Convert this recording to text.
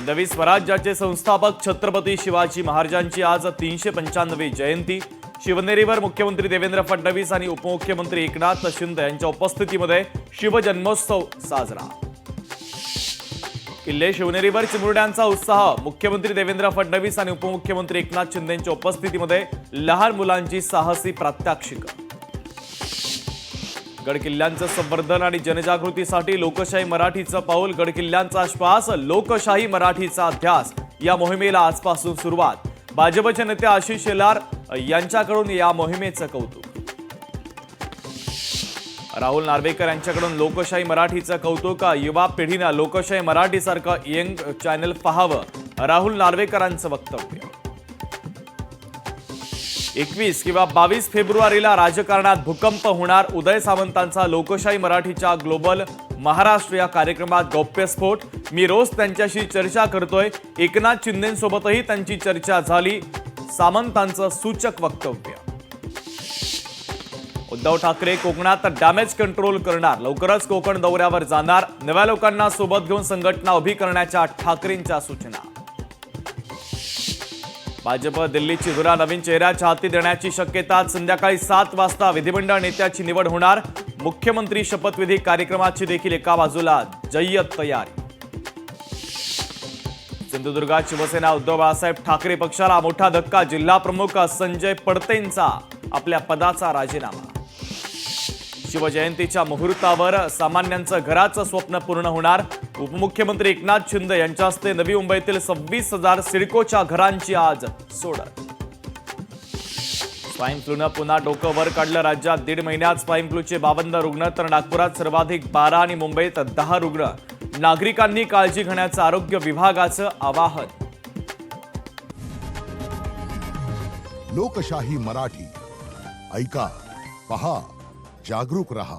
नवी स्वराज्याचे संस्थापक छत्रपती शिवाजी महाराजांची आज 395वी जयंती। शिवनेरीवर मुख्यमंत्री देवेंद्र फडणवीस आणि उपमुख्यमंत्री एकनाथ शिंदे यांच्या उपस्थितीमध्ये शिवजन्मोत्सव साजरा। किल्ले शिवनेरीवर चिमुरड्यांचा उत्साह। मुख्यमंत्री देवेंद्र फडणवीस आणि उपमुख्यमंत्री एकनाथ शिंदे यांच्या उपस्थितीमध्ये लहान मुलांची साहसी प्रात्यक्षिकं। गडकिल्ल्यांचं संवर्धन आणि जनजागृतीसाठी लोकशाही मराठीचं पाऊल, गडकिल्ल्यांचा श्वास, लोकशाही मराठीचा अध्यास या मोहिमेला आजपासून सुरुवात। भाजपचे नेते आशिष शेलार यांच्याकडून या मोहिमेचं कौतुक। राहुल नार्वेकर यांच्याकडून लोकशाही मराठीचं कौतुक। युवा पिढीनं लोकशाही मराठीसारखं यंग चॅनल पाहावं, राहुल नार्वेकरांचं वक्तव्य। 21 किंवा 22 फेब्रुवारीला राजकारणात भूकंप होणार। उदय सामंतांचा लोकशाही मराठीच्या ग्लोबल महाराष्ट्र या कार्यक्रमात गौप्यस्फोट। मी रोज त्यांच्याशी चर्चा करतोय। एकनाथ शिंदेंसोबतही त्यांची चर्चा झाली, सामंतांचं सूचक वक्तव्य। उद्धव ठाकरे कोकणात डॅमेज कंट्रोल करणार, लवकरच कोकण दौऱ्यावर जाणार। नव्या लोकांना सोबत घेऊन संघटना उभी करण्याच्या ठाकरेंच्या सूचना। भाजप दिल्लीची धुरा नवीन चेहऱ्याच्या हाती देण्याची शक्यता। संध्याकाळी 7 वाजता विधिमंडळ नेत्याची निवड होणार। मुख्यमंत्री शपथविधी कार्यक्रमाची देखील एका बाजूला जय्यत तयारी। सिंधुदुर्गात शिवसेना उद्धव बाळासाहेब ठाकरे पक्षाला मोठा धक्का। जिल्हा प्रमुख संजय पडतेंचा आपल्या पदाचा राजीनामा। शिवजयंतीच्या मुहूर्तावर सामान्यांचं घराचं स्वप्न पूर्ण होणार। उपमुख्यमंत्री एकनाथ शिंदे यांच्या हस्ते नवी मुंबईतील 26,000 सिडकोच्या घरांची आज सोडत। स्वाईन फ्लूनं पुन्हा डोकं वर काढलं। राज्यात 1.5 महिन्यात स्वाईन फ्लूचे 52 रुग्ण, तर नागपुरात सर्वाधिक 12 आणि मुंबईत 10 रुग्ण। नागरिकांनी काळजी घेण्याचं आरोग्य विभागाचं आवाहन। लोकशाही मराठी ऐका, पहा, जागरूक रहा।